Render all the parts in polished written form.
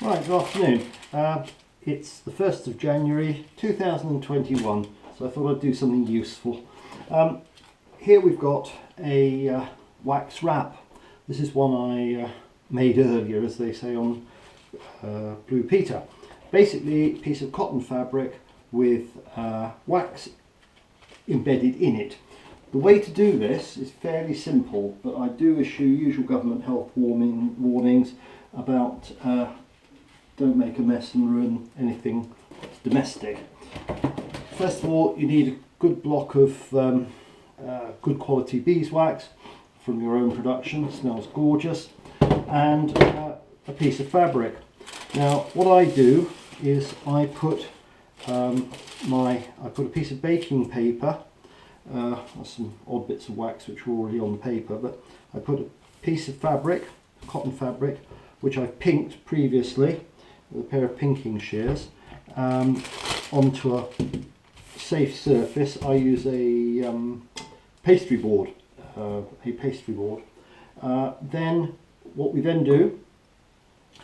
Right, good afternoon. It's the 1st of January 2021, so I thought I'd do something useful. Here we've got a wax wrap. This is one I made earlier, as they say on Blue Peter. Basically, a piece of cotton fabric with wax embedded in it. The way to do this is fairly simple, but I do issue usual government health warnings about don't make a mess and ruin anything domestic. First of all, you need a good block of good quality beeswax from your own production. It smells gorgeous, and a piece of fabric. Now, what I do is I put a piece of baking paper. Some odd bits of wax which were already on the paper, but I put a piece of fabric, cotton fabric, which I've pinked previously with a pair of pinking shears, onto a safe surface. I use a pastry board. Then what we then do,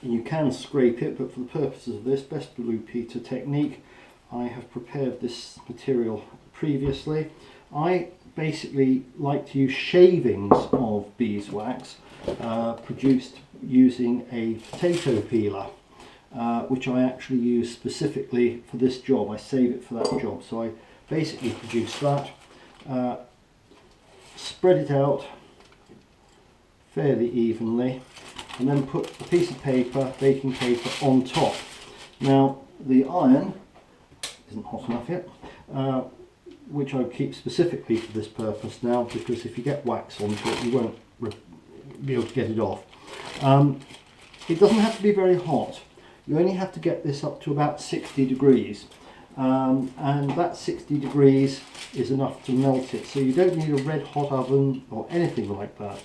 and you can scrape it, but for the purposes of this, best Blue Peter technique, I have prepared this material previously. I basically like to use shavings of beeswax produced using a potato peeler, which I actually use specifically for this job. I save it for that job, so I basically produce that, spread it out fairly evenly, and then put a piece of paper, baking paper, on top. Now, the iron isn't hot enough yet, which I keep specifically for this purpose now, because if you get wax onto it, you won't be able to get it off. It doesn't have to be very hot. You only have to get this up to about 60 degrees, and that 60 degrees is enough to melt it, so you don't need a red hot oven or anything like that.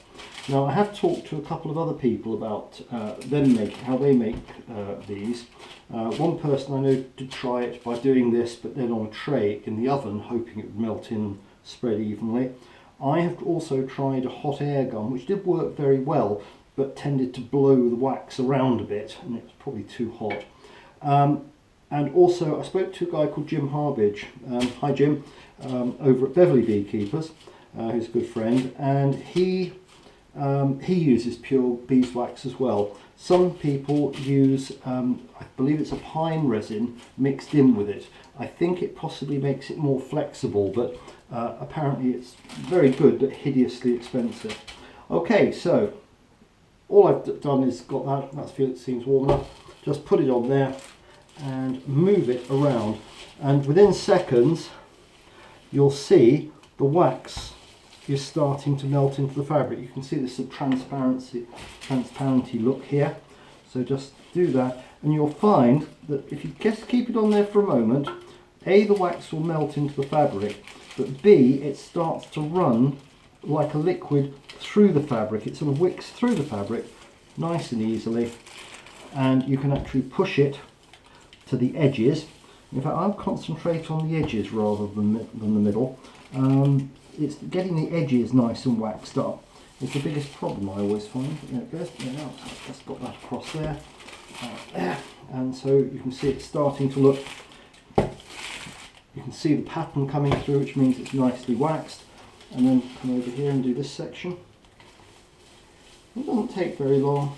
Now, I have talked to a couple of other people about how they make these. One person I know did try it by doing this, but then on a tray in the oven, hoping it would melt in, spread evenly. I have also tried a hot air gun, which did work very well, but tended to blow the wax around a bit, and it was probably too hot. And also, I spoke to a guy called Jim Harbidge. Hi Jim, over at Beverley Beekeepers, who's a good friend, and he uses pure beeswax as well. Some people use, I believe it's a pine resin mixed in with it. I think it possibly makes it more flexible, but apparently it's very good but hideously expensive. Okay, so all I've done is got that feel it seems warm enough. Just put it on there and move it around, and within seconds you'll see the wax is starting to melt into the fabric. You can see this sort of transparency look here. So just do that, and you'll find that if you just keep it on there for a moment, A, the wax will melt into the fabric, but B, it starts to run like a liquid through the fabric. It sort of wicks through the fabric nice and easily, and you can actually push it to the edges. In fact, I'll concentrate on the edges rather than the middle. It's getting the edges nice and waxed up. It's the biggest problem I always find. There it goes. Now, just got that across there. There. And so you can see it's starting to look, you can see the pattern coming through, which means it's nicely waxed. And then come over here and do this section. It doesn't take very long.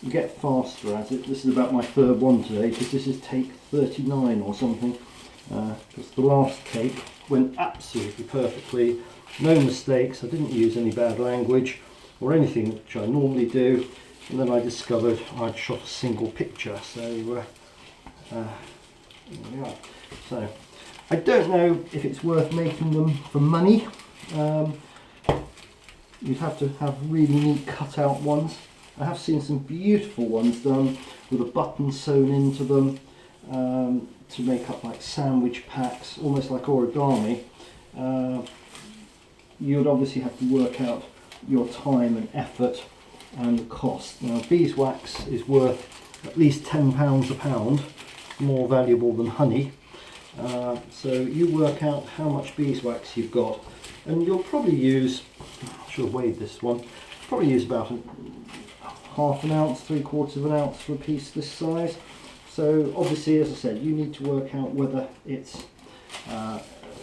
You get faster at it. This is about my third one today, because this is take 39 or something. Because the last take went absolutely perfectly, no mistakes. I didn't use any bad language or anything which I normally do, and then I discovered I'd shot a single picture. So here we are. So I don't know if it's worth making them for money. You'd have to have really neat cut out ones. I have seen some beautiful ones done with a button sewn into them, to make up like sandwich packs, almost like origami. You would obviously have to work out your time and effort and the cost. Now, beeswax is worth at least £10 a pound, more valuable than honey. So you work out how much beeswax you've got, and you'll probably use, I should have weighed this one, probably use about half an ounce, 3/4 of an ounce for a piece this size. So obviously, as I said, you need to work out whether it's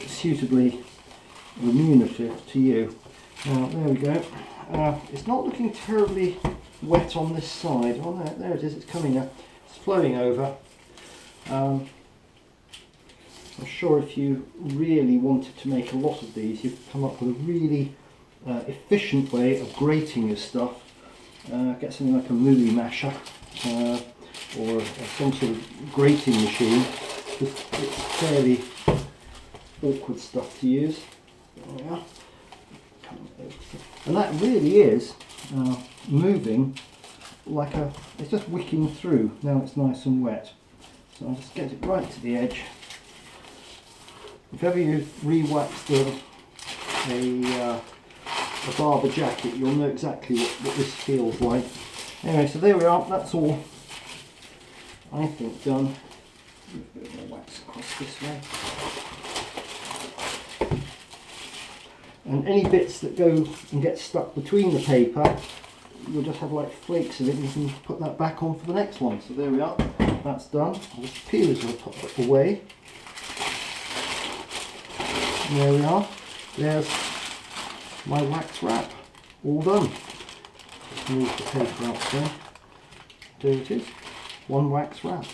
suitably remunerative to you. Now there we go. It's not looking terribly wet on this side. Oh no, there it is, it's coming now. It's flowing over. I'm sure if you really wanted to make a lot of these, you'd come up with a really efficient way of grating your stuff. Get something like a movie masher or some sort of grating machine. It's fairly awkward stuff to use. There we are. And that really is moving like it's just wicking through. Now it's nice and wet. So I'll just get it right to the edge. If ever you re-waxed a barber jacket, you'll know exactly what this feels like. Anyway, so there we are. That's all I think done. Move a bit more wax across this way. And any bits that go and get stuck between the paper, you'll just have like flakes of it, and you can put that back on for the next one. So there we are, that's done. I'll just peel it away. And there we are, there's my wax wrap, all done. Just move the paper out there. There it is, one wax wrap.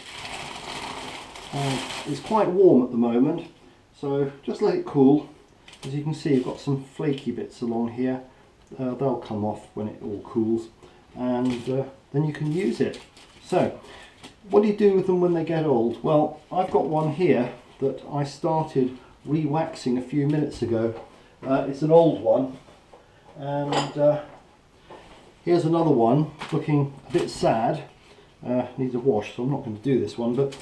It's quite warm at the moment, so just let it cool. As you can see, you've got some flaky bits along here. They'll come off when it all cools, and then you can use it. So, what do you do with them when they get old? Well, I've got one here that I started re-waxing a few minutes ago. It's an old one, and here's another one looking a bit sad. Needs a wash, so I'm not going to do this one, but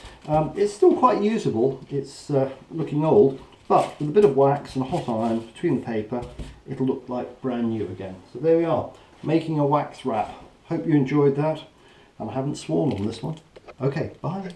it's still quite usable. It's looking old, but with a bit of wax and a hot iron between the paper, it'll look like brand new again. So there we are, making a wax wrap. Hope you enjoyed that, and I haven't sworn on this one. Okay, bye.